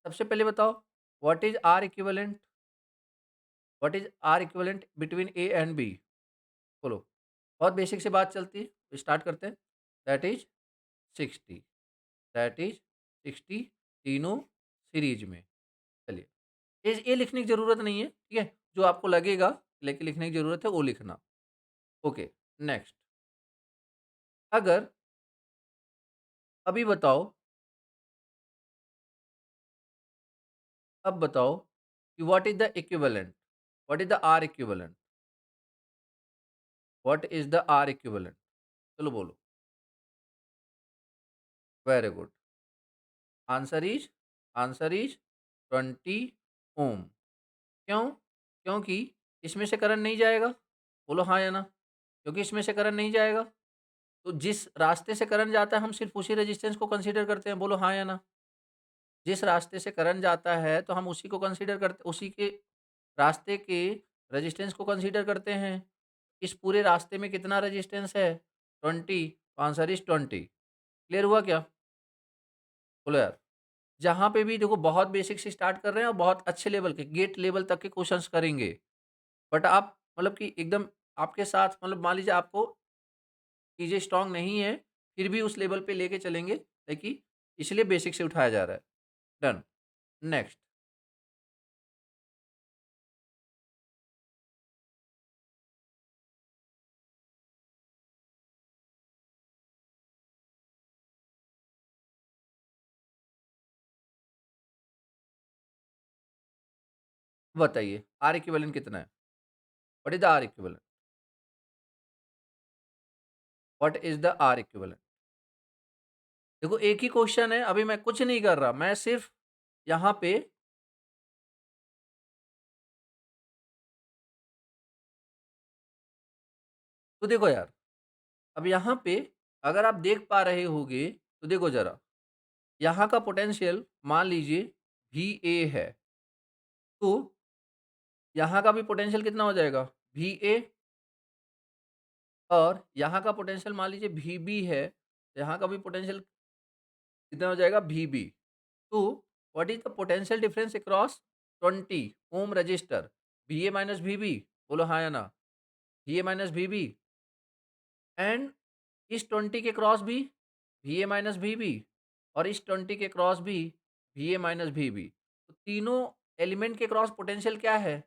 सबसे पहले बताओ what is R equivalent, what is R equivalent between A and B? बोलो। बहुत बेसिक से बात चलती है, स्टार्ट करते हैं। दैट इज 60, दैट इज 60 तीनों सीरीज में। चलिए, ये लिखने की ज़रूरत नहीं है, ठीक है? जो आपको लगेगा लेकिन लिखने की ज़रूरत है वो लिखना। Okay, next. अगर अभी बताओ, अब बताओ कि what is the equivalent? What is the R equivalent? What is the R equivalent? चलो बोलो। Very good. Answer is answer is 20 ohm. क्यों? क्योंकि इसमें से करंट नहीं जाएगा। बोलो हाँ या ना? क्योंकि इसमें से करंट नहीं जाएगा। तो जिस रास्ते से करंट जाता है हम सिर्फ़ उसी रेजिस्टेंस को कंसीडर करते हैं। बोलो हाँ या ना? जिस रास्ते से करंट जाता है तो हम उसी को कंसीडर करते, उसी के रास्ते के रेजिस्टेंस को कंसीडर करते हैं। इस पूरे रास्ते में कितना रेजिस्टेंस है? 20। Answer is 20। क्लियर हुआ क्या? बोलो यार। जहाँ पे भी देखो बहुत बेसिक से स्टार्ट कर रहे हैं और बहुत अच्छे लेवल के गेट लेवल तक के क्वेश्चंस करेंगे। बट आप मतलब कि एकदम आपके साथ मतलब मान लीजिए आपको चीज़ें स्ट्रॉन्ग नहीं है, फिर भी उस लेवल पे लेके चलेंगे, ताकि इसलिए बेसिक से उठाया जा रहा है। डन। नेक्स्ट। बताइए आर इक्विवेलेंट कितना है? What is the R equivalent? What is the R equivalent? देखो एक ही क्वेश्चन है, अभी मैं कुछ नहीं कर रहा, मैं सिर्फ यहाँ पे तो देखो यार, अब यहाँ पे अगर आप देख पा रहे होगे, तो देखो ज़रा, यहाँ का पोटेंशियल मान लीजिए VA है, तो यहाँ का भी पोटेंशियल कितना हो जाएगा? VA। और यहाँ का पोटेंशियल मान लीजिए VB है, तो यहाँ का भी पोटेंशियल कितना हो जाएगा? VB। तो what is the potential difference across 20 ohm resistor? VA minus VB? बोलो हाँ या ना? VA माइनस VB एंड इस 20 के क्रॉस भी VA माइनस VB और इस 20 के क्रॉस भी VA माइनस VB। तो तीनों एलिमेंट के क्रॉस पोटेंशियल क्या है?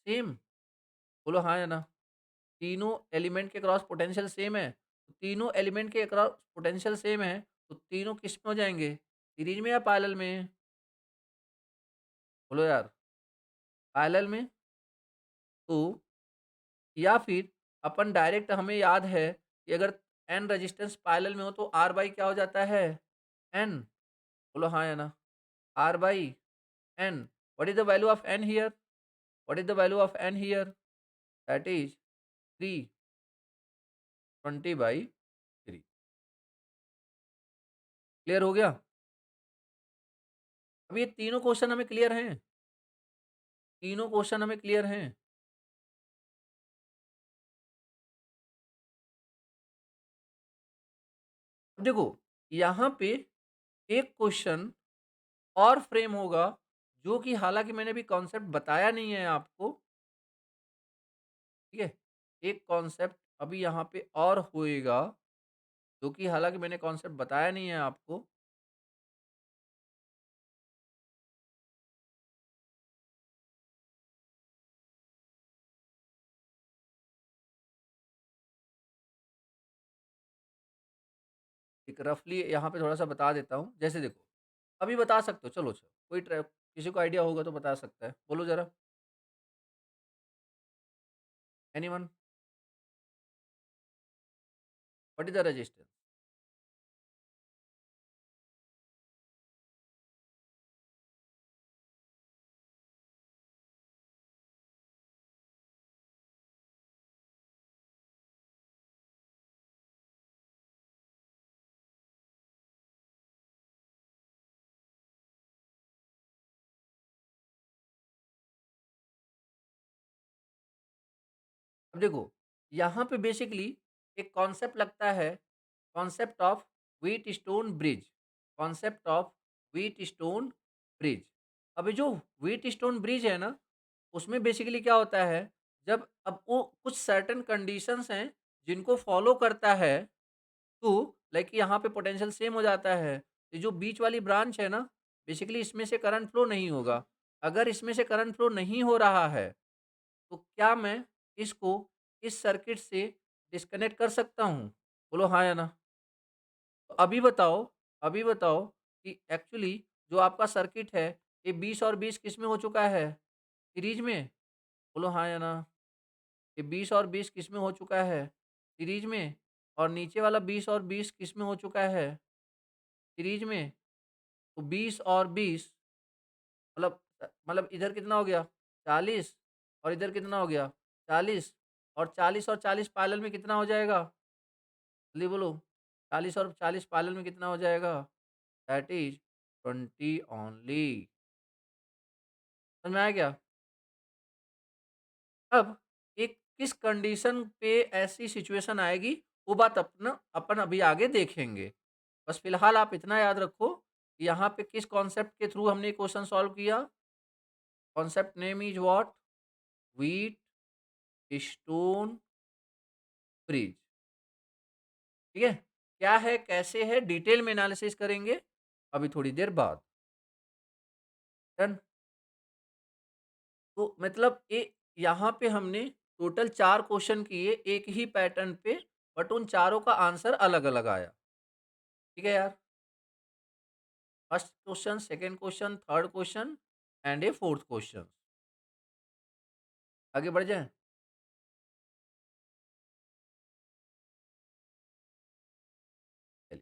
सेम। बोलो हाँ या ना? तीनों एलिमेंट के क्रॉस पोटेंशियल सेम है। तो तीनों एलिमेंट के क्रॉस पोटेंशियल सेम है, तो तीनों किस में हो जाएँगे? सीरीज में या पैरेलल में? बोलो यार, पैरेलल में। तो या फिर अपन डायरेक्ट हमें याद है कि अगर n रेजिस्टेंस पैरेलल में हो तो R बाई क्या हो जाता है? N। बोलो हाँ या ना? R by N। What is the value of N here? What is the value of N here? That is 3, 20/3। Clear हो गया? अब ये तीनों क्वेश्चन हमें क्लियर हैं? तीनों क्वेश्चन हमें क्लियर हैं? अब देखो, यहाँ पे एक क्वेश्चन और फ्रेम होगा, जो कि हालाँकि मैंने अभी कॉन्सेप्ट बताया नहीं है आपको, ठीक है? एक कॉन्सेप्ट अभी यहाँ पे और होएगा, जो कि हालाँकि मैंने कॉन्सेप्ट बताया नहीं है आपको। एक रफली यहाँ पे थोड़ा-सा बता देता हूँ। जैसे देखो, अभी बता सकते हो, चलो कोई किसी को आइडिया होगा तो बता सकता है। बोलो ज़रा, anyone? What is the resistance? अब देखो, यहाँ पे बेसिकली एक कॉन्सेप्ट लगता है, concept of wheat stone bridge, concept of wheat stone bridge. अभी जो व्हीट स्टोन ब्रिज है ना, उसमें बेसिकली क्या होता है, जब अब वो कुछ सर्टेन कंडीशंस हैं, जिनको फॉलो करता है, तो लाइक यहाँ पे पोटेंशियल सेम हो जाता है। ये जो बीच वाली ब्रांच है ना, बेसिकली इसमें से करंट फ्लो नहीं होगा। अगर इसमें से करंट फ्लो नहीं हो रहा है, तो क्या मैं इसको इस सर्किट से डिस्कनेक्ट कर सकता हूँ? बोलो हाँ या ना? तो अभी बताओ कि एक्चुअली जो आपका सर्किट है, ये 20 और 20 किस में हो चुका है? सीरीज में? बोलो हाँ या ना? ये 20 और 20 किस में हो चुका है? सीरीज में। और नीचे वाला 20 और 20 किस में हो चुका है? सीरीज में। तो 20 और 20 मतलब इधर कितना हो गया? 40 और इधर कितना हो गया? 40 और 40 पैरेलल में कितना हो जाएगा? जल्दी बोलो। 40 और 40 पैरेलल में कितना हो जाएगा? That is 20 only. समझ में आया क्या? अब एक किस कंडीशन पे ऐसी सिचुएशन आएगी, वो बात अपन अभी आगे देखेंगे। बस फिलहाल आप इतना याद रखो कि यहाँ पे किस कॉन्सेप्ट के थ्रू हमने क्वेश्चन सॉल्व किया। Concept name is what? Wheat stone bridge. ठीक है? क्या है, कैसे है, डिटेल में एनालिसिस करेंगे अभी थोड़ी देर बाद। डन? तो मतलब यहाँ पे हमने टोटल 4 क्वेश्चन किए एक ही पैटर्न पे, बट उन चारों का आंसर अलग-अलग आया। ठीक है यार? First question, second question, third question and A fourth question. आगे बढ़ जाएँ? चलिए,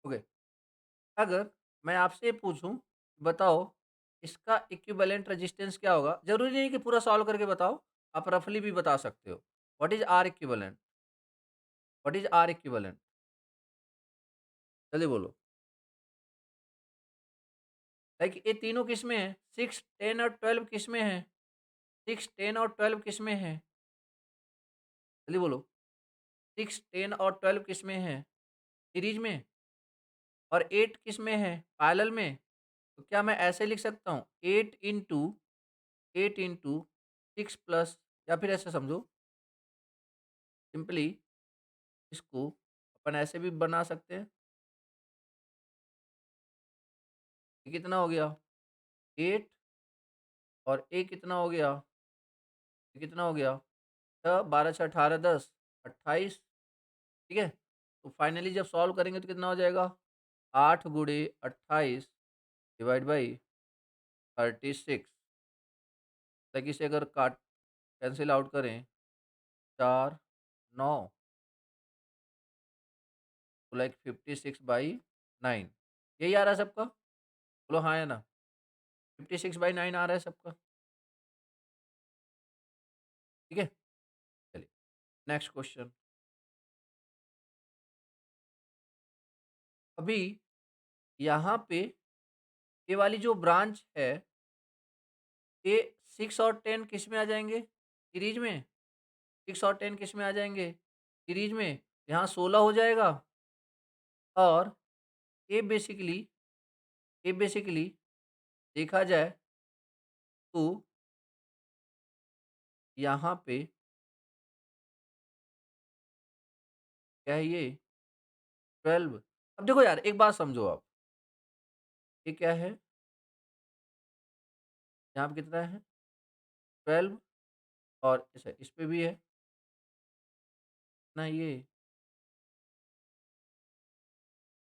ओके। अगर मैं आपसे पूछूं, बताओ इसका इक्विवेलेंट रेजिस्टेंस क्या होगा? जरूरी नहीं कि पूरा सॉल्व करके बताओ, आप रफली भी बता सकते हो। What is R equivalent? What is R equivalent? जल्दी बोलो। लाइक ये तीनों किस में है? 6, 10 और 12 किस में है? 6, 10 और 12 किस में है? जल्दी बोलो। 6, 10 और 12 किस में है? सीरीज में। और 8 किस में है? पैरेलल में। तो क्या मैं ऐसे लिख सकता हूँ, 8 इंटू 6 प्लस, या फिर ऐसे समझो सिंपली, इसको अपन ऐसे भी बना सकते हैं। ये कितना हो गया? 8 और ए कितना हो गया? ये कितना हो गया? 6, 12 6 18 10 28। ठीक है? तो फाइनली जब सॉल्व करेंगे तो कितना हो जाएगा? 8 गुणे 28 डिवाइड बाई 36। ताकि इसे अगर काट कैंसिल आउट करें, 4 9, तो लाइक 56/9। यही आ रहा है सबका? बोलो हाँ या ना? 56/9 आ रहा है सबका? ठीक है? चलिए, नेक्स्ट क्वेश्चन। अभी यहाँ पे ये वाली जो ब्रांच है, ये 6 और 10 किस में आ जाएँगे? सीरीज में। 6 और 10 किस में आ जाएँगे? सीरीज में। यहाँ 16 हो जाएगा। और ये बेसिकली देखा जाए तो यहाँ पे क्या है ये? 12। अब देखो यार, एक बात समझो आप, ये क्या है? यहाँ पे कितना है? 12। और इस पे भी है ना ये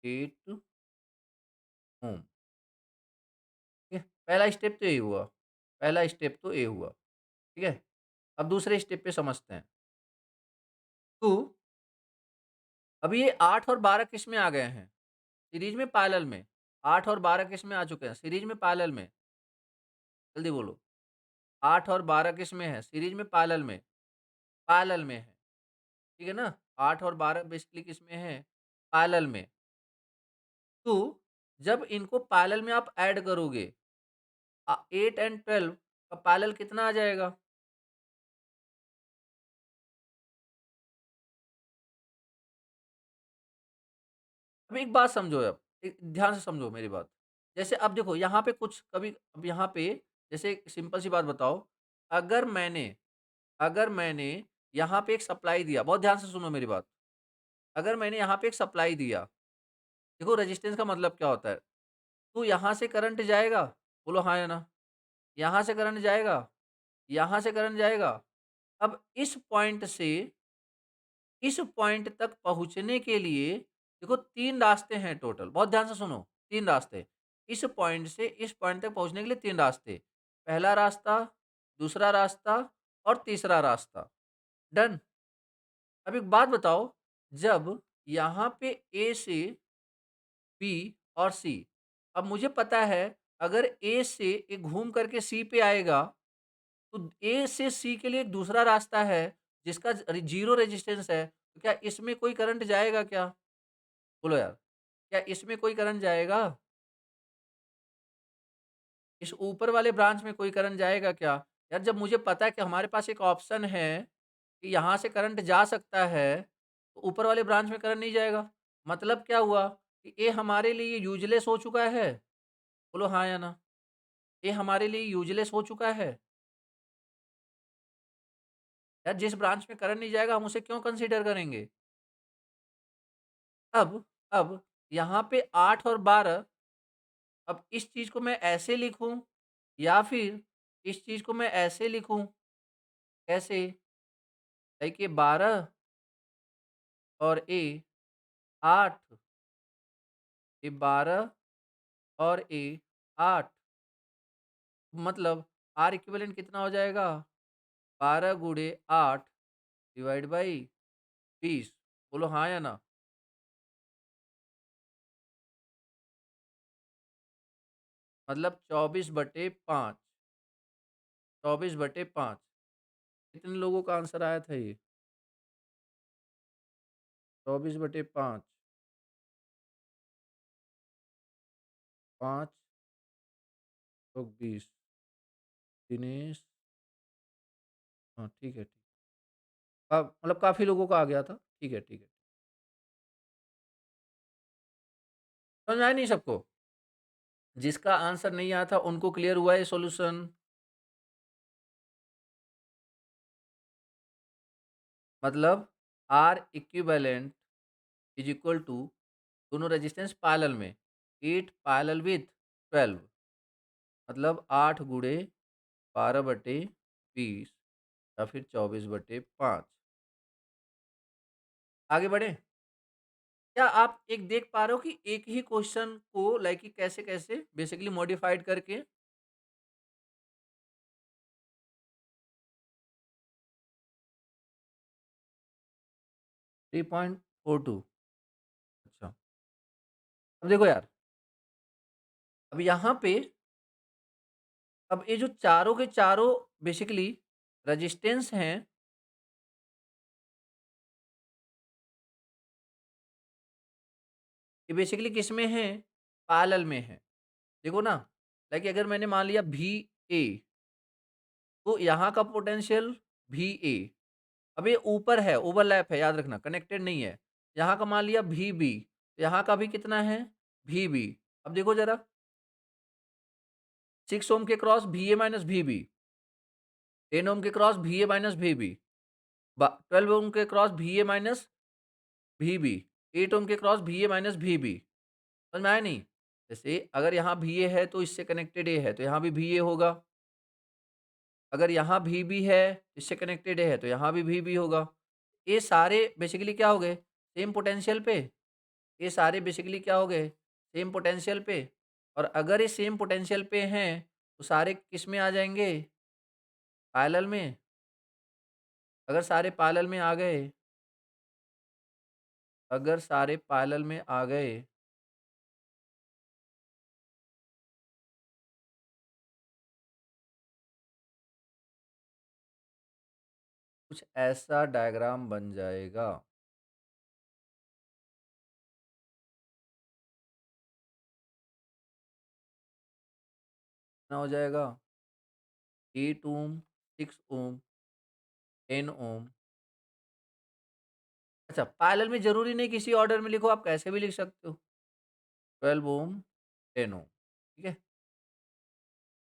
8 ओम। ठीक है? पहला स्टेप तो ये हुआ। पहला स्टेप तो ये हुआ। ठीक है? अब दूसरे स्टेप पे समझते हैं। तो अभी ये 8 और 12 किस में आ गए हैं? सीरीज में, पैरेलल में। 8 और 12 किस में आ चुके हैं? सीरीज में, पैरेलल में। जल्दी बोलो। 8 और 12 किस में है? सीरीज में, पैरेलल में? पैरेलल में है। ठीक है ना? 8 और 12 बेसिकली किस में है? पैरेलल में। तो जब इनको पैरेलल में आप ऐड करोगे, 8 एंड 12 का पैरेलल कितना आ जाएगा? अब एक बात समझो अब, एक ध्यान से समझो मेरी बात। जैसे अब देखो यहाँ पे कुछ कभी अब यहाँ पे जैसे एक सिंपल सी बात बताओ, अगर मैंने अगर मैंने यहाँ पे एक सप्लाई दिया, बहुत ध्यान से सुनो मेरी बात। अगर मैंने यहाँ पे एक सप्लाई दिया, देखो रेजिस्टेंस का मतलब क्या होता है? तो यहाँ से करंट जाएगा, बोलो हाँ या ना? यहाँ से करंट जाएगा, यहाँ से करंट जाएगा। अब इस पॉइंट तक पहुँचने के लिए देखो 3 रास्ते हैं टोटल, बहुत ध्यान से सुनो, 3 रास्ते। इस पॉइंट से इस पॉइंट तक पहुँचने के लिए 3 रास्ते। पहला रास्ता, दूसरा रास्ता और तीसरा रास्ता, डन? अब एक बात बताओ, जब यहाँ पे ए से बी और सी, अब मुझे पता है अगर ए से ये घूम करके सी पे आएगा, तो ए से सी के लिए एक दूसरा रास्ता है जिसका ज़ीरो रेजिस्टेंस है, तो क्या इसमें कोई करंट जाएगा क्या? बोलो यार, क्या इसमें कोई करंट जाएगा? इस ऊपर वाले ब्रांच में कोई करंट जाएगा क्या? यार जब मुझे पता है कि हमारे पास एक ऑप्शन है कि यहाँ से करंट जा सकता है, तो ऊपर वाले ब्रांच में करंट नहीं जाएगा। मतलब क्या हुआ कि ये हमारे लिए यूज़लेस हो चुका है? बोलो हाँ या ना? ये हमारे लिए यूज़लेस हो चुका है। यार जिस ब्रांच में करंट नहीं जाएगा हम उसे क्यों कंसीडर करेंगे? अब अब यहाँ पे 8 और 12, अब इस चीज़ को मैं ऐसे लिखूँ या फिर इस चीज़ को मैं ऐसे लिखूँ, कैसे? लाइक ये 12 और ये 8, ये 12 और ये 8, मतलब आर इक्विवेलेंट कितना हो जाएगा? 12 गुणे 8 डिवाइड बाई 20, बोलो हाँ या ना? मतलब 24/5, 24/5। कितने लोगों का आंसर आया था ये? 24/5, 5 लोग 20, दिनेश, हाँ, ठीक है, ठीक। मतलब काफ़ी लोगों का आ गया था। ठीक है, ठीक है। समझ में आया नहीं सबको? जिसका आंसर नहीं आया था उनको क्लियर हुआ ये सॉल्यूशन? मतलब R equivalent is equal to दोनों रेजिस्टेंस पैरेलल में, 8 पैरेलल विथ 12, मतलब 8 गुणे 12/20 या फिर 24/5। आगे बढ़ें? क्या आप एक देख पा रहे हो कि एक ही क्वेश्चन को लाइक कि कैसे-कैसे बेसिकली मॉडिफाइड करके 3.42। अच्छा, अब देखो यार, अब यहाँ पे अब ये जो चारों के चारों बेसिकली रेजिस्टेंस हैं, ये बेसिकली किसमें हैं? पैरेलल में हैं। देखो ना, लाइक अगर मैंने मान लिया VA, तो यहाँ का पोटेंशियल VA, अब ये ऊपर है, ओवरलैप है, याद रखना, कनेक्टेड नहीं है। यहाँ का मान लिया VB, यहाँ का भी कितना है? VB। अब देखो ज़रा, 6 ओम के क्रॉस VA माइनस VB, 10 ओम के क्रॉस VA माइनस VB, 12 ओम के क्रॉस VA माइनस VB, 8 ओम के क्रॉस VA माइनस VB। समझ में आया नहीं? जैसे अगर यहाँ VA है तो इससे कनेक्टेड A है, तो यहाँ भी VA होगा। अगर यहाँ VB है, इससे कनेक्टेड A है, तो यहाँ भी VB होगा। ये सारे बेसिकली क्या हो गए? सेम पोटेंशियल पे। ये सारे बेसिकली क्या हो गए? सेम पोटेंशियल पे। और अगर ये सेम पोटेंशियल पे हैं, तो सारे किस में आ जाएँगे? पैरेलल में। अगर सारे पैरेलल में आ गए, अगर सारे पैरेलल में आ गए, कुछ ऐसा डायग्राम बन जाएगा। कितना हो जाएगा? 8 ओम, 6 ओम, 10 ओम, अच्छा, पैरेलल में ज़रूरी नहीं किसी ऑर्डर में लिखो, आप कैसे भी लिख सकते हो। 12 ओम, 10 ओम, ठीक है,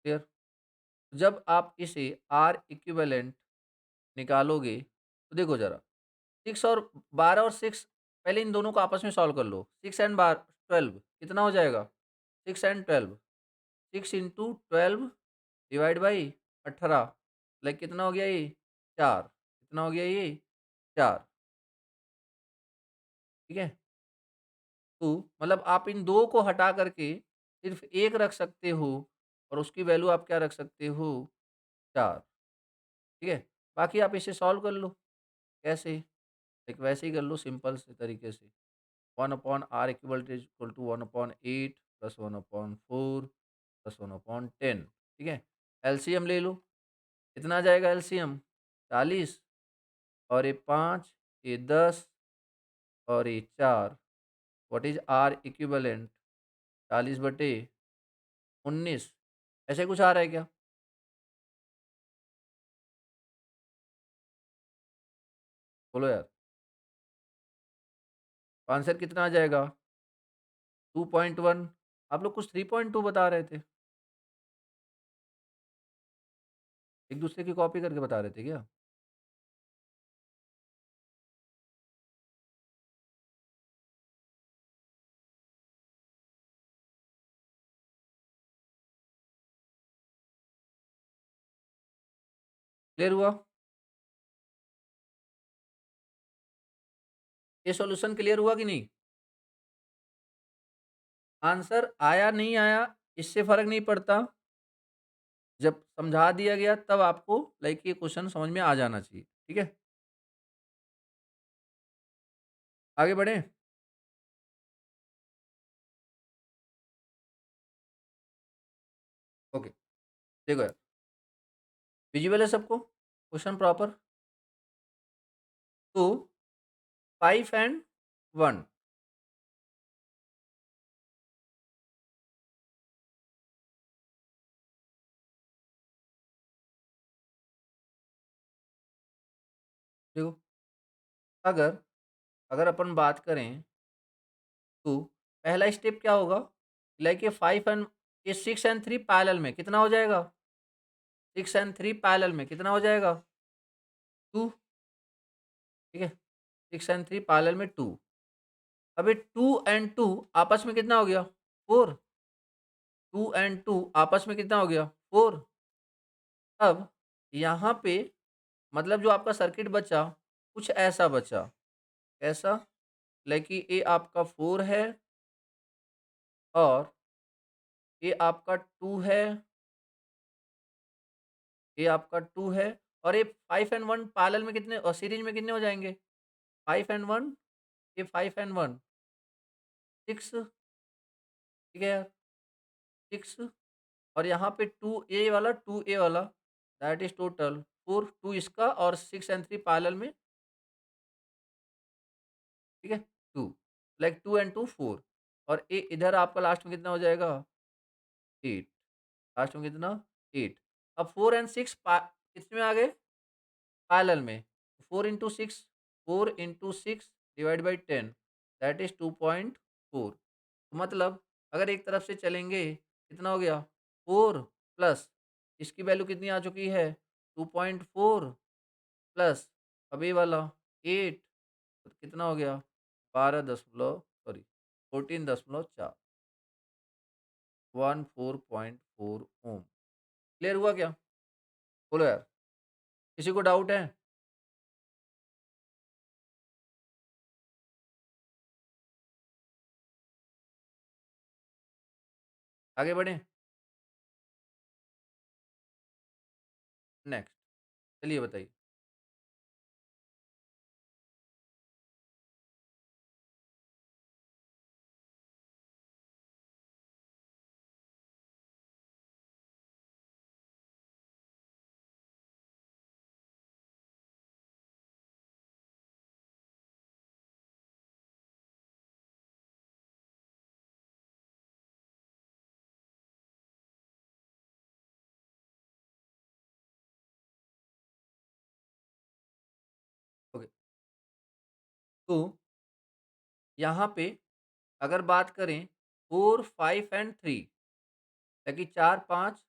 क्लियर? जब आप इसे आर इक्विवेलेंट निकालोगे, तो देखो ज़रा 6 और 12 और 6 पहले इन दोनों को आपस में सॉल्व कर लो। 6 एंड 12 कितना हो जाएगा? 6 and 12 6 into 12 divide by 18 like कितना हो गया ये? 4 कितना हो गया ये? 4 ठीक है? तो मतलब आप इन 2 को हटा करके सिर्फ़ 1 रख सकते हो और उसकी वैल्यू आप क्या रख सकते हो? 4 ठीक है? बाकी आप इसे सॉल्व कर लो। कैसे? एक वैसे ही कर लो सिंपल से तरीके से। 1 upon r equal to 1 upon 8 plus 1 upon 4 plus 1 upon 10 ठीक है? एलसीएम ले लो। कितना आ जाएगा एलसीएम? 40 और ये 5, ये 10 और ये 4 व्हाट इज़ r इक्विवेलेंट 40/19 ऐसे कुछ आ रहा है क्या? बोलो यार। तो आंसर कितना आ जाएगा? 2.1 आप लोग कुछ 3.2 बता रहे थे। एक दूसरे की कॉपी करके बता रहे थे क्या? क्लियर हुआ? ये सॉल्यूशन क्लियर हुआ कि नहीं? आंसर आया नहीं आया इससे फ़र्क नहीं पड़ता। जब समझा दिया गया तब आपको लाइक ये क्वेश्चन समझ में आ जाना चाहिए। ठीक है? आगे बढ़ें? ओके। देखो यार, विज़ुअल है सबको? Question proper? तो 5 एंड 1 देखो अगर अगर अपन बात करें तो पहला स्टेप क्या होगा? लाइक ये 5 एंड ये 6 एंड 3 पैरेलल में कितना हो जाएगा? 6 एंड 3 पैरेलल में कितना हो जाएगा? 2 ठीक है? 6 एंड 3 पैरेलल में 2 अब ये 2 एंड 2 आपस में कितना हो गया? 4 2 एंड 2 आपस में कितना हो गया? 4 अब यहाँ पे मतलब जो आपका सर्किट बचा, कुछ ऐसा बचा। कैसा? लाइक कि ये आपका 4 है और ये आपका 2 है, ये आपका 2 है और ये 5 एंड 1 पैरेलल में कितने सीरीज में कितने हो जाएँगे? 5 एंड 1 ये 5 एंड 1 6 ठीक है यार, 6 और यहाँ पे 2 ए वाला दैट इज़ टोटल 4 2 इसका और 6 एंड 3 पैरेलल में ठीक है 2 लाइक 2 एंड 2 4 और ए इधर आपका लास्ट में कितना हो जाएगा 8 लास्ट में कितना 8 अब 4 एंड 6 किसमें आ गए पैरेलल में 4 into 6 4 into 6 divide by 10 that is 2.4 मतलब अगर एक तरफ से चलेंगे कितना हो गया 4 प्लस इसकी वैल्यू कितनी आ चुकी है 2.4 प्लस अभी वाला 8 तो कितना हो गया 14.4 14.4 ओम क्लियर हुआ क्या बोलो यार किसी को डाउट है आगे बढ़ें नेक्स्ट चलिए बताइए तो यहाँ पे अगर बात करें 4, 5 एंड 3 देखिए 4, 5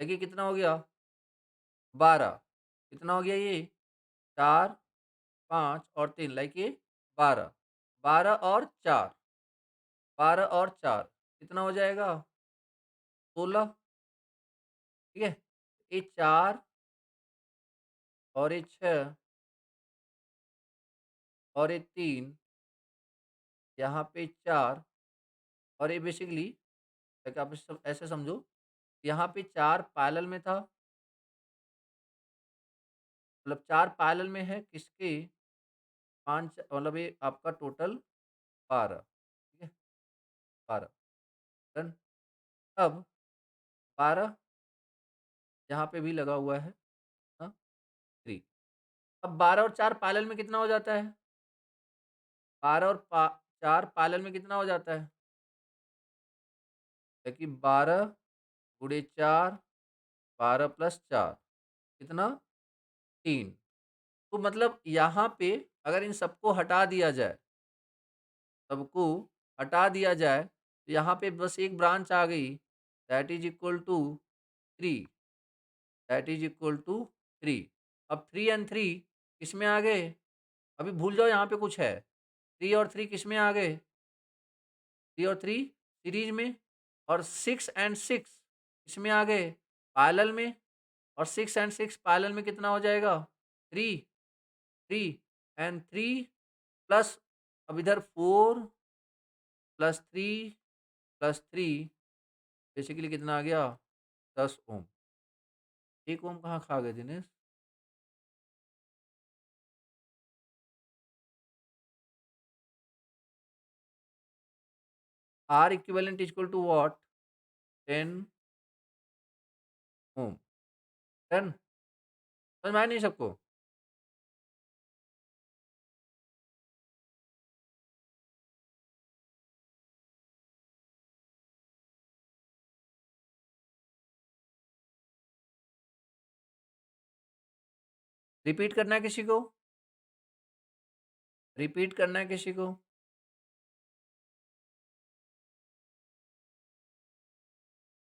देखिए कितना हो गया 12 कितना हो गया ये 4, 5 और 3 लाइक ये 12 12 और 4 12 और 4 कितना हो जाएगा 16 ठीक है? ये 4 और ये 6 और ये 3 यहाँ पे 4 और ये बेसिकली लाइक आप इस ऐसे समझो यहाँ पे 4 पैरेलल में था मतलब 4 पैरेलल में है किसके 5 मतलब ये आपका टोटल 12 ठीक है? 12 डन। अब 12 यहाँ पे भी लगा हुआ है हाँ, 3 अब 12 और 4 पैरेलल में कितना हो जाता है? 12 और पा 4 पैरेलल में कितना हो जाता है? देखिए 12 गुणे 4 12 प्लस 4 कितना? 3 तो मतलब यहाँ पे अगर इन सबको हटा दिया जाए सबको हटा दिया जाए, तो यहाँ पे बस एक ब्रांच आ गई that is equal to 3 that is equal to 3 अब 3 एंड 3 किसमें आ गए? अभी भूल जाओ यहाँ पे कुछ है। 3 और 3 किसमें आ गए? 3 और 3 सीरीज़ में और 6 एंड 6 किसमें आ गए? पैरेलल में और 6 एंड 6 पैरेलल में कितना हो जाएगा? 3 3 एंड 3 प्लस अब इधर 4 प्लस 3 प्लस 3 बेसिकली कितना आ गया 10 ओम। 1 ओम कहाँ खा गए Dinesh? R equivalent is equal to what? 10 ohm. Done? समझ में आया नहीं सबको? रिपीट करना है किसी को? रिपीट करना है किसी को?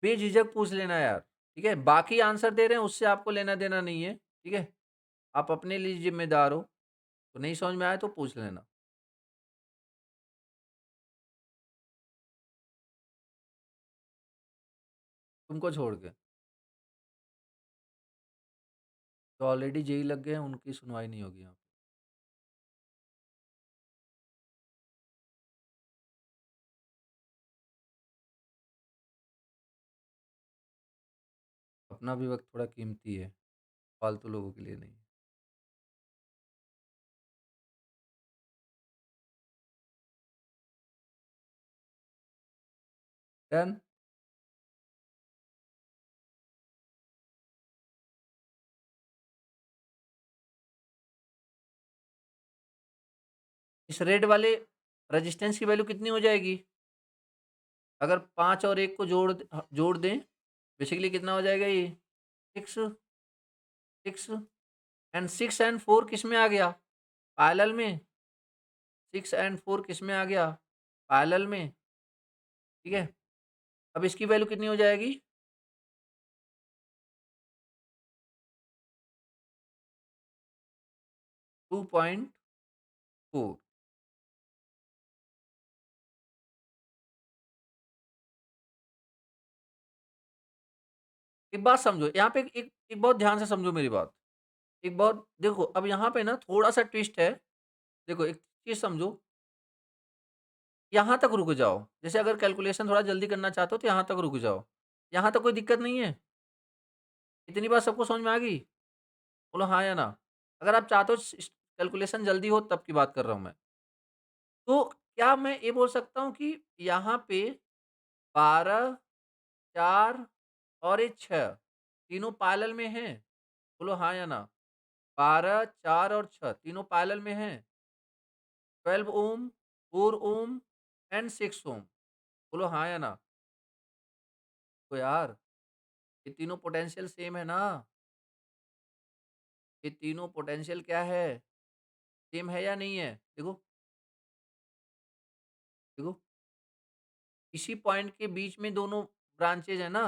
बेझिझक पूछ लेना यार, ठीक है? बाकी आंसर दे रहे हैं उससे आपको लेना-देना नहीं है, ठीक है? आप अपने लिए ज़िम्मेदार हो, तो नहीं समझ में आया तो पूछ लेना। तुमको छोड़ के। तो ऑलरेडी जेईई लग गए हैं, उनकी सुनवाई नहीं होगी यहाँ पे। अपना भी वक़्त थोड़ा कीमती है, फालतू लोगों के लिए नहीं। डन? इस रेड वाले रेजिस्टेंस की वैल्यू कितनी हो जाएगी? अगर 5 और 1 को जोड़ दें, बेसिकली कितना हो जाएगा ये? 6 6 एंड 6 एंड 4 किसमें आ गया? पैरेलल में। 6 एंड 4 किसमें आ गया? पैरेलल में, ठीक है? अब इसकी वैल्यू कितनी हो जाएगी? 2.4 एक बात समझो, यहाँ पे एक एक बहुत ध्यान से समझो मेरी बात। एक बहुत देखो अब यहाँ पे ना थोड़ा-सा ट्विस्ट है। देखो एक चीज़ समझो, यहाँ तक रुक जाओ। जैसे अगर कैलकुलेशन थोड़ा जल्दी करना चाहते हो तो यहाँ तक रुक जाओ। यहाँ तक कोई दिक्कत नहीं है? इतनी बात सबको समझ में आ गई? बोलो हाँ या ना? अगर आप चाहते हो कैलकुलेशन जल्दी हो तब की बात कर रहा हूँ मैं। तो क्या मैं ये बोल सकता हूँ कि यहाँ पे 12, 4 और ये 6 तीनों पैरेलल में हैं? बोलो हाँ या ना? 12, 4 और 6 तीनों पैरेलल में हैं? 12 ओम, 4 ओम एंड 6 ओम। बोलो हाँ या ना? तो यार ये तीनों पोटेंशियल सेम है ना? ये तीनों पोटेंशियल क्या है? सेम है या नहीं है? देखो, देखो, इसी पॉइंट के बीच में दोनों ब्रांचेज़ हैं ना,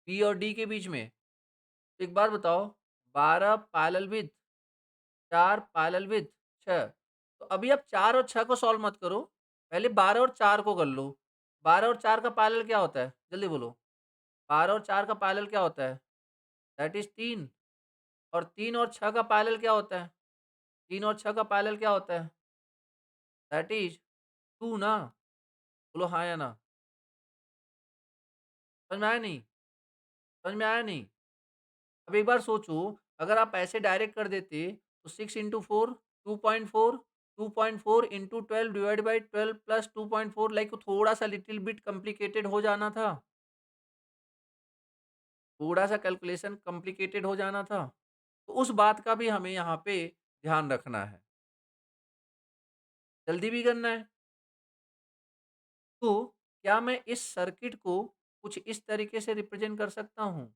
बी और डी के बीच में। तो एक बात बताओ, 12 पैरेलल विथ 4 पैरेलल विथ 6। तो अभी आप 4 और 6 को सॉल्व मत करो, पहले 12 और 4 को कर लो। 12 और 4 का पैरेलल क्या होता है? जल्दी बोलो। 12 और 4 का पैरेलल क्या होता है? That is 3। और 3 और 6 का पैरेलल क्या होता है? 3 और 6 का पैरेलल क्या होता है? दैट इज़ 2 ना? बोलो हाँ या ना? समझ में आया नहीं? समझ में आया नहीं? अब एक बार सोचो, अगर आप ऐसे डायरेक्ट कर देते तो 6 into 4 2.4, 2.4 into 12 divide by 12 plus 2.4, like थोड़ा सा लिटिल बिट कॉम्प्लिकेटेड हो जाना था। थोड़ा सा कैलकुलेशन कॉम्प्लिकेटेड हो जाना था। तो उस बात का भी हमें यहाँ पे ध्यान रखना है। जल्दी भी करना है। तो क्या मैं इस सर्किट को कुछ इस तरीके से रिप्रेजेंट कर सकता हूँ?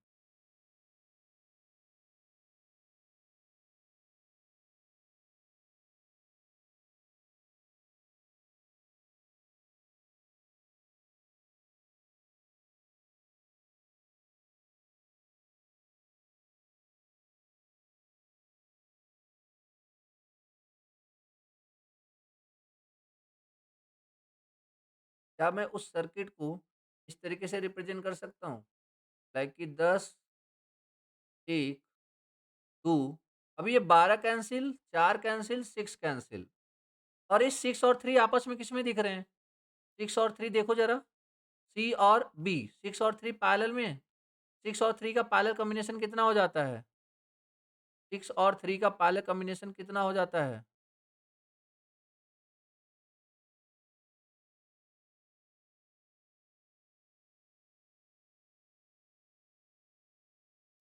क्या मैं उस सर्किट को इस तरीके से रिप्रेजेंट कर सकता हूँ? लाइक कि 10, 1, 2, अभी ये 12 कैंसिल, 4 कैंसिल, 6 कैंसिल, और इस 6 और 3 आपस में किसमें दिख रहे हैं? 6 और 3 देखो ज़रा, सी और बी, 6 और 3 पैरेलल में हैं। 6 और 3 का पैरेलल कॉम्बिनेशन कितना हो जाता है? 6 और 3 का पैरेलल कॉम्बिनेशन कितना हो जाता है?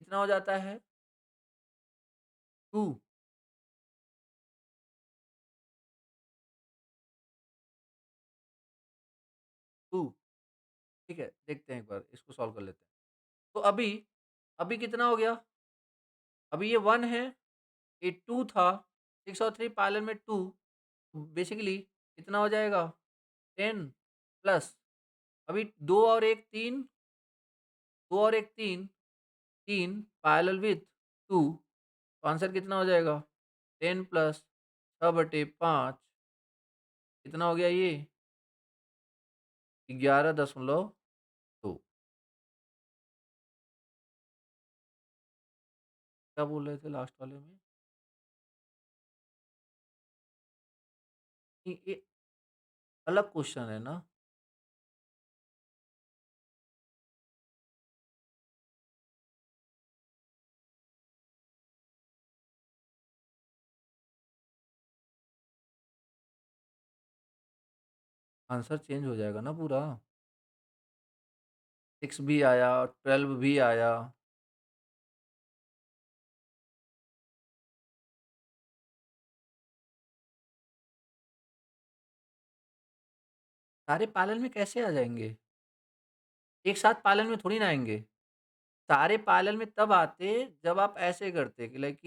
कितना हो जाता है? 2, 2। ठीक है, देखते हैं एक बार इसको सॉल्व कर लेते हैं। तो अभी अभी कितना हो गया? अभी ये 1 है, ये 2 था, 6 और 3 पैरेलल में 2, बेसिकली कितना हो जाएगा? 10 प्लस अभी 2 और 1 3, 2 और 1 3, 3 पैरेलल विथ 2, तो आंसर कितना हो जाएगा? 10 प्लस 6/5 कितना हो गया ये? 11.2। क्या बोल रहे थे लास्ट वाले में? ये अलग क्वेश्चन है ना? आंसर चेंज हो जाएगा ना पूरा। 6 भी आया, 12 भी आया। सारे पालन में कैसे आ जाएँगे? एक साथ पालन में थोड़ी ना आएँगे। सारे पालन में तब आते जब आप ऐसे करते कि लाइक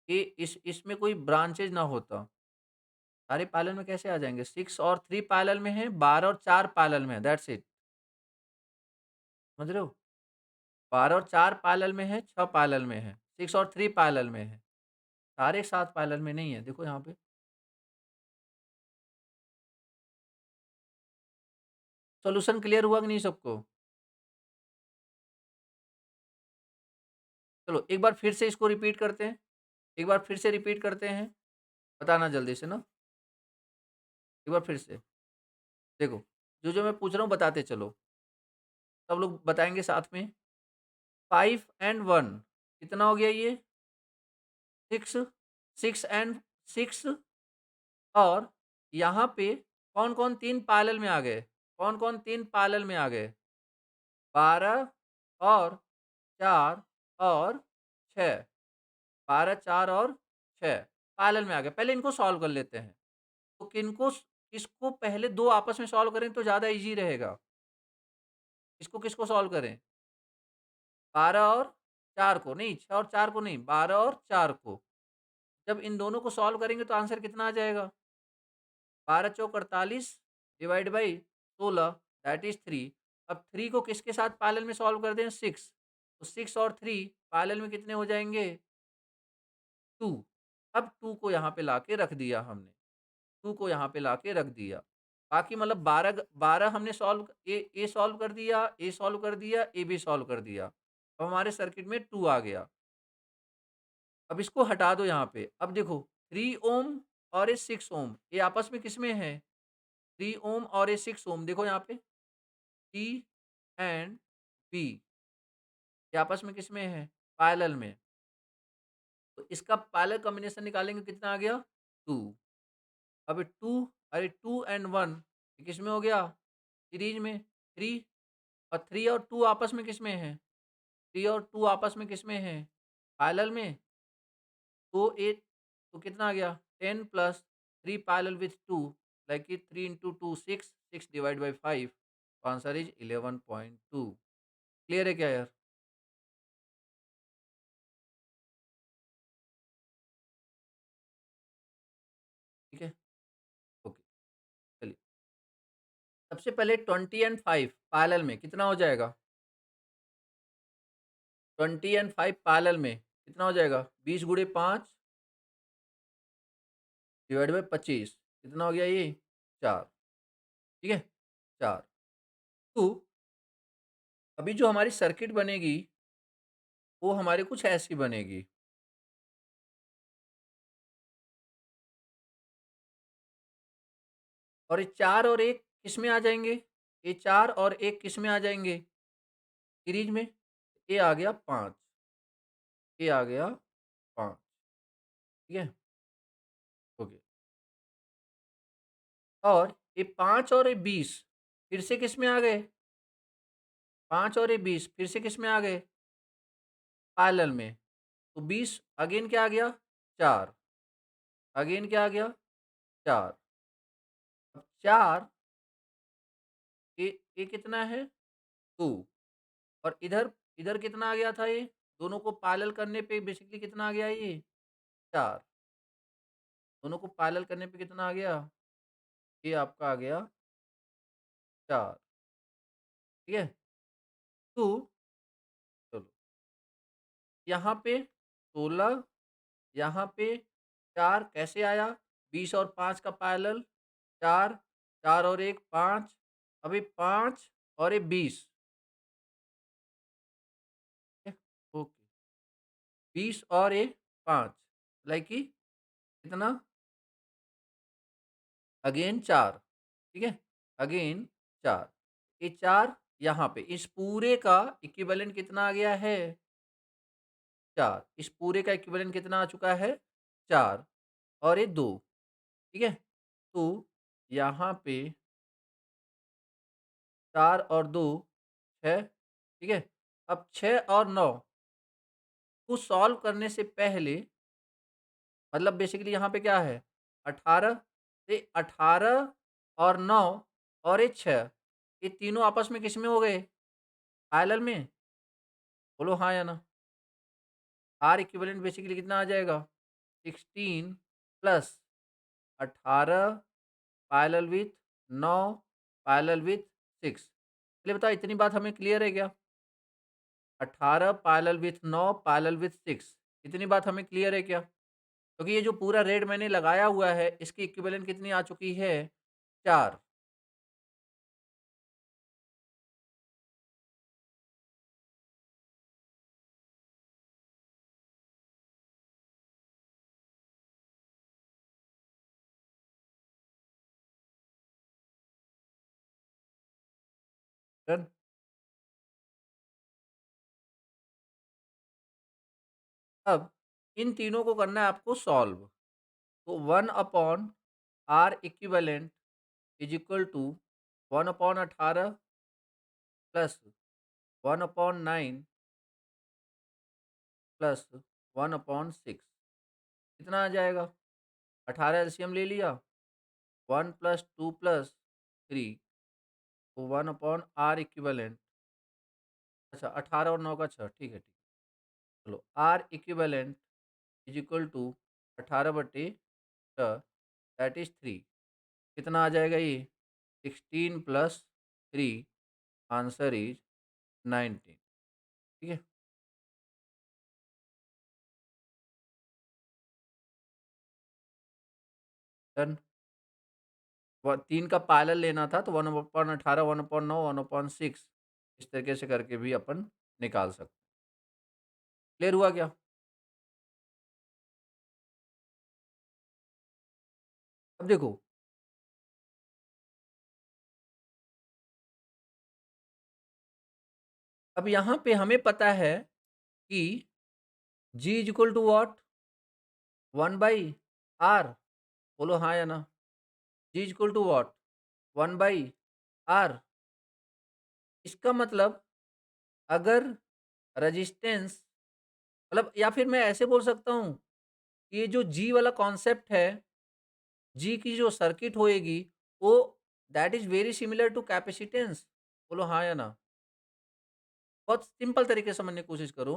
कि इसमें कोई ब्रांचेज़ ना होता। सारे पालन में कैसे आ जाएँगे? 6 और 3 पालन में है, 12 और 4 पालन में है, दैट्स इट। समझ रहे हो? 12 और 4 पैरेलल में है, 6 पैरेलल में है, 6 और 3 पैरेलल में है, सारे 7 पैरेलल में नहीं है, देखो यहाँ पे। सॉल्यूशन क्लियर हुआ कि नहीं सबको? चलो एक बार फिर से इसको रिपीट करते हैं, एक बार फिर से रिपीट करते हैं, बताना जल्दी से ना, एक बार फिर से। देखो, जो-जो मैं पूछ रहा हूँ बताते चलो, सब लोग बताएँगे साथ में। 5 एंड 1 कितना हो गया ये? 6, 6 एंड 6, और यहाँ पे कौन-कौन 3 पैरेलल में आ गए? कौन-कौन 3 पैरेलल में आ गए? 12 और 4 और 6, 12, 4 और 6 पैरेलल में आ गए। पहले इनको सॉल्व कर लेते हैं। तो किसको पहले 2 आपस में सॉल्व करें तो ज़्यादा ईज़ी रहेगा। किसको सॉल्व करें? 12 और 4 को नहीं, 6 और 4 को नहीं, 12 और 4 को। जब इन दोनों को सॉल्व करेंगे तो आंसर कितना आ जाएगा? 12 चौक 48 डिवाइड बाई 16 दैट इज़ 3। अब 3 को किसके साथ पैरेलल में सॉल्व कर दें? 6। तो 6 और 3 पैरेलल में कितने हो जाएँगे? 2। अब 2 को यहाँ पे लाके रख दिया हमने, 2 को यहाँ पे लाके रख दिया। बाकी मतलब 12 हमने सॉल्व ए सॉल्व कर दिया, ए सॉल्व कर दिया, ए भी सॉल्व कर दिया। अब हमारे सर्किट में 2 आ गया। अब इसको हटा दो यहाँ पे। अब देखो 3 ओम और ये 6 ओम ये आपस में किसमें है? 3 ओम और ये 6 ओम देखो यहाँ पे सी एंड बी ये आपस में किसमें है? पैरेलल में। तो इसका पैरेलल कॉम्बिनेशन निकालेंगे कितना आ गया? 2। अब 2 अरे 2 एंड 1 ये किसमें हो गया? सीरीज में 3 और 3 और 2 आपस में किसमें है? 3 और 2 आपस में किसमें है? पैरेलल में। तो ये तो कितना आ गया? 10 प्लस 3 पैरेलल विथ 2 लाइक कि 3 into 2 6 6 divide by 5 answer is 11.2। Clear है क्या यार? ठीक है, ओके, चलिए। सबसे पहले 20 एंड 5 पैरेलल में कितना हो जाएगा? 20 एंड 5 पैरेलल में कितना हो जाएगा? 20 गुणे 5 डिवाइड बाई 25 कितना हो गया ये? 4। ठीक है, 4। तो अभी जो हमारी सर्किट बनेगी वो हमारी कुछ ऐसी बनेगी। और ये 4 और 1 किसमें आ जाएँगे? ये 4 और 1 किसमें आ जाएँगे? सीरीज में। ये आ गया 5, ये आ गया 5, ठीक है? ओके। और ये 5 और ये 20 फिर से किसमें आ गए? 5 और ये 20 फिर से किसमें आ गए? पैरेलल में। तो 20 अगेन क्या आ गया? 4, अगेन क्या आ गया? 4। अब 4 ये कितना है? 2 और इधर इधर कितना आ गया था ये? दोनों को पैरेलल करने पे बेसिकली कितना आ गया ये? 4। दोनों को पैरेलल करने पे कितना आ गया? ये आपका आ गया 4, ठीक है? तो चलो यहाँ पे 16 यहाँ पे 4 कैसे आया? 20 और 5 का पैरेलल 4, 4 और 1 5 अभी 5 और ये 20 ठीक है? ओके 20 और ये 5 लाइक कि कितना? अगेन 4 ठीक है? अगेन 4 ये 4 यहाँ पे इस पूरे का इक्विवेलेंट कितना आ गया है? 4 इस पूरे का इक्विवेलेंट कितना आ चुका है? 4 और ये 2 ठीक है? तो यहाँ पे 4 और 2 6 ठीक है? अब 6 और 9 को सॉल्व करने से पहले मतलब बेसिकली यहाँ पे क्या है? 18 से 18 और 9 और ये 6 ये तीनों आपस में किसमें हो गए? पैरेलल में? बोलो हाँ या ना? आर इक्विवेलेंट बेसिकली कितना आ जाएगा? 16 plus 18 parallel with 9 parallel with 6। चलिए बताओ इतनी बात हमें क्लियर है क्या? 18 पैरेलल विथ 9 पैरेलल विथ 6 इतनी बात हमें क्लियर है क्या? क्योंकि ये जो पूरा रेड मैंने लगाया हुआ है इसकी इक्विवेलेंट कितनी आ चुकी है? 4। डन? अब इन तीनों को करना है आपको सॉल्व। तो 1 upon R equivalent is equal to 1 upon 18 plus 1 upon 9 plus 1 upon 6 कितना आ जाएगा? 18 एलसीएम ले लिया 1 प्लस 2 प्लस 3 तो 1 अपॉन आर इक्विवेलेंट अच्छा 18 और 9 का 6 ठीक है, ठीक है। चलो R equivalent is equal to 18/6 that is 3। कितना आ जाएगा ये? 16 + 3 आंसर इज़ 19। ठीक है? डन। व 3 का पैरेलल लेना था तो 1/18, 1/9, 1/6 इस तरीके से करके भी अपन निकाल सकते हैं। क्लियर हुआ क्या? अब देखो, अब यहाँ पे हमें पता है कि G is equal to what? 1/r। बोलो हाँ या ना? G is equal to what? 1/r। इसका मतलब अगर रेजिस्टेंस, मतलब या फिर मैं ऐसे बोल सकता हूँ, ये जो G वाला कॉन्सेप्ट है, G की जो सर्किट होएगी, वो that is very similar to capacitance. बोलो हाँ या ना? बहुत सिंपल तरीके से समझने की कोशिश करो,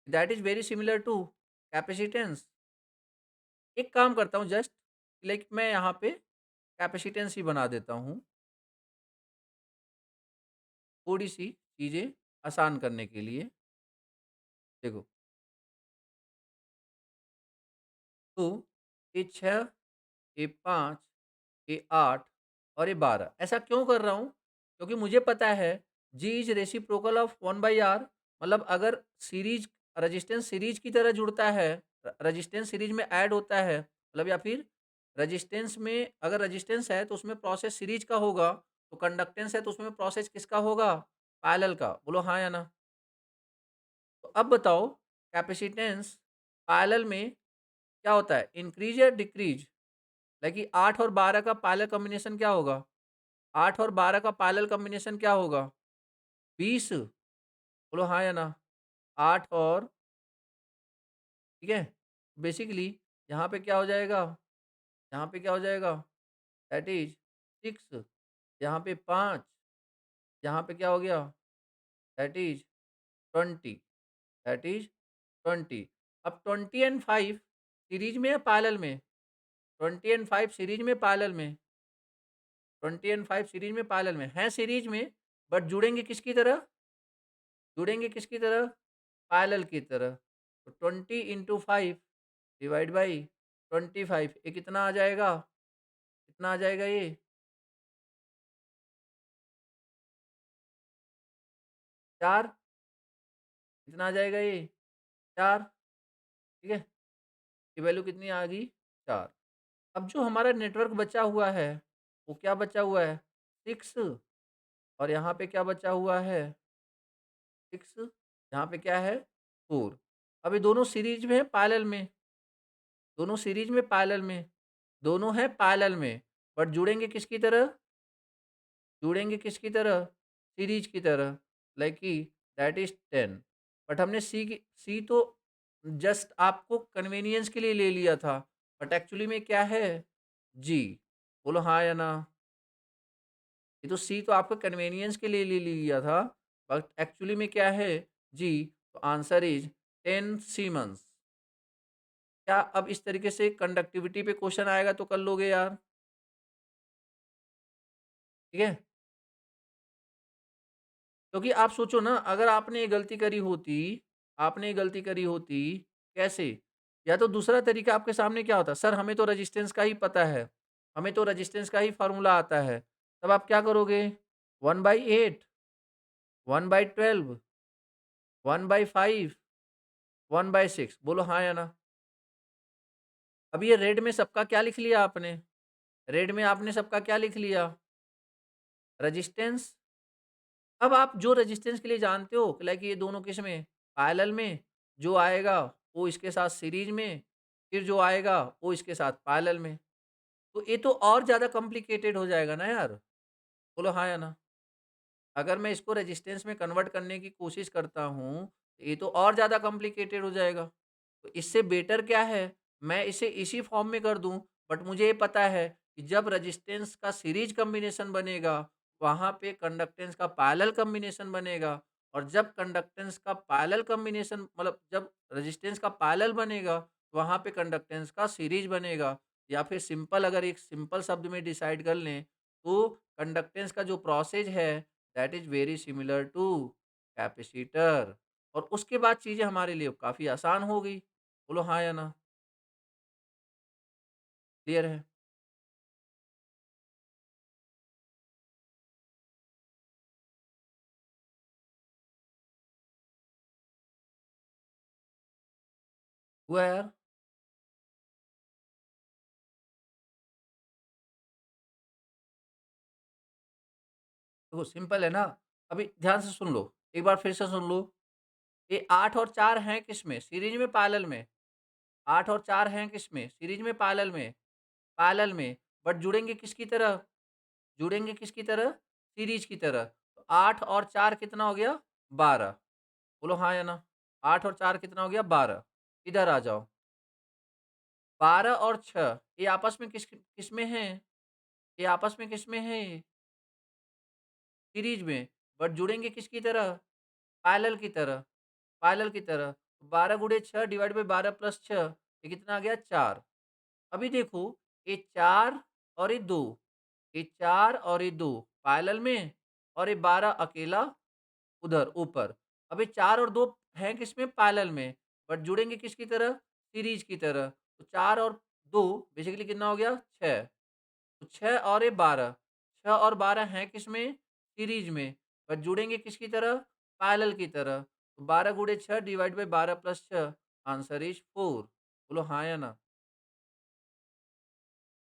that is very similar to capacitance. एक काम करता हूँ जस्ट, लाइक मैं यहाँ पे कैपेसिटेंस ही बना देता हूँ, थोड़ी-सी चीज़ें आसान करने के लिए। देखो, तो ये 6, ये 5, ये 8 और ये 12 ऐसा क्यों कर रहा हूँ? क्योंकि मुझे पता है G is reciprocal of 1/r, मतलब अगर सीरीज़ रेजिस्टेंस सीरीज़ की तरह जुड़ता है, रेजिस्टेंस सीरीज़ में ऐड होता है, मतलब या फिर रेजिस्टेंस में अगर रेजिस्टेंस है तो उसमें प्रोसेस सीरीज़ का होगा, तो कंडक्टेंस है तो उसमें प्रोसेस किसका होगा? पैरेलल का। बोलो हाँ या ना? तो अब बताओ, कैपेसिटेंस पैरेलल में क्या होता है? इंक्रीज़ या डिक्रीज़? लाइक कि 8 और 12 का पैरेलल कॉम्बिनेशन क्या होगा? 8 और 12 का पैरेलल कॉम्बिनेशन क्या होगा? 20। बोलो हाँ या ना? 8 और, ठीक है? बेसिकली यहाँ पे क्या हो जाएगा? यहाँ पे क्या हो जाएगा? दैट इज़ 6, यहाँ पे 5, यहाँ पे क्या हो गया? That is 20, that is 20। अब 20 एंड 5 सीरीज़ में या पैरेलल में? 20 एंड 5 सीरीज़ में, पैरेलल में? 20 एंड 5 सीरीज़ में, पैरेलल में? हैं सीरीज़ में, बट जुड़ेंगे किसकी तरह? जुड़ेंगे किसकी तरह? पैरेलल की तरह। तो 20 इंटू 5 डिवाइड बाई 25, ये कितना आ जाएगा? कितना आ जाएगा ये? 4। कितना आ जाएगा ये? 4। ठीक है? ये वैल्यू कितनी आ गई? 4। अब जो हमारा नेटवर्क बचा हुआ है, वो क्या बचा हुआ है? 6, और यहाँ पे क्या बचा हुआ है? 6, यहाँ पे क्या है? 4। अब ये दोनों सीरीज़ में है, पैरेलल में? दोनों सीरीज़ में, पैरेलल में? दोनों हैं पैरेलल में, बट जुड़ेंगे किसकी तरह? जुड़ेंगे किसकी तरह? सीरीज की तरह, लाइक कि दैट इज 10। बट हमने सी तो जस्ट आपको कन्वीनियंस के लिए ले लिया था, बट एक्चुअली में क्या है? जी। बोलो हाँ या ना? ये तो सी तो आपका कन्वीनियंस के लिए ले लिया था, बट एक्चुअली में क्या है? जी। तो आंसर इज 10 सीमेंस। क्या अब इस तरीके से कंडक्टिविटी पे क्वेश्चन आएगा तो कर लोगे यार? ठीक है? क्योंकि आप सोचो ना, अगर आपने ये गलती करी होती, आपने ये गलती करी होती, कैसे? या तो दूसरा तरीका आपके सामने क्या होता? सर हमें तो रेजिस्टेंस का ही पता है, हमें तो रेजिस्टेंस का ही फ़ॉर्मूला आता है। तब आप क्या करोगे? 1/8, 1/12, 1/5, 1/6। बोलो हाँ या ना? अब ये रेड में सबका क्या लिख लिया आपने? रेड में आपने सबका क्या लिख लिया? रेजिस्टेंस। अब आप जो रेजिस्टेंस के लिए जानते हो, लाइक ये दोनों किस में? पैरेलल में। जो आएगा वो इसके साथ सीरीज में, फिर जो आएगा वो इसके साथ पैरेलल में। तो ये तो और ज़्यादा कॉम्प्लिकेटेड हो जाएगा ना यार। बोलो हाँ या ना? अगर मैं इसको रेजिस्टेंस में कन्वर्ट करने की कोशिश करता हूँ, तो ये तो और ज़्यादा कॉम्प्लिकेटेड हो जाएगा। तो इससे बेटर क्या है, मैं इसे इसी फॉर्म में कर दूँ, बट मुझे ये पता है कि जब रेजिस्टेंस का सीरीज कॉम्बिनेशन बनेगा, वहाँ पे कंडक्टेंस का पैरेलल कॉम्बिनेशन बनेगा, और जब कंडक्टेंस का पैरेलल कॉम्बिनेशन, मतलब जब रेजिस्टेंस का पैरेलल बनेगा, वहाँ पे कंडक्टेंस का सीरीज बनेगा या फिर सिंपल अगर एक सिंपल शब्द में डिसाइड कर लें, तो कंडक्टेंस का जो प्रोसेस है that is very similar to capacitor और उसके बाद चीज़ें हमारे लिए काफ़ी आसान हो गई। बोलो हाँ या ना? क्लियर है? हुआ यार? देखो सिंपल है ना, अभी ध्यान से सुन लो, एक बार फिर से सुन लो। ये 8 और 4 हैं किसमें? सीरीज में पैरेलल में। 8 और 4 हैं किसमें? सीरीज में पैरेलल में। पैरेलल में, बट जुड़ेंगे किसकी तरह? जुड़ेंगे किसकी तरह? सीरीज की तरह। तो 8 और 4 कितना हो गया? 12। बोलो हाँ या ना? 8 और 4 कितना हो गया? 12। इधर आ जाओ। 12 और 6 ये आपस में किसमें हैं? ये आपस में किसमें हैं ये? सीरीज में, बट जुड़ेंगे किसकी तरह? पैरेलल की तरह। पैरेलल की तरह। 12 गुणे 6 डिवाइड बाय 12 प्लस 6 ये कितना आ गया? 4। अभी देखो ये 4 और ये 2, ये 4 और ये 2 पैरेलल में और ये 12 अकेला उधर ऊपर। अब ये 4 और 2 हैं किसमें? पैरेलल में, बट जुड़ेंगे किसकी तरह? सीरीज की तरह। तो 4 और 2 बेसिकली कितना हो गया? 6। तो 6 और ये 12, 6 और 12 हैं किसमें? सीरीज में, बट जुड़ेंगे किसकी तरह? पैरेलल की तरह। तो 12 गुणे 6 divide by 12 plus 6 answer is 4। बोलो हाँ या ना?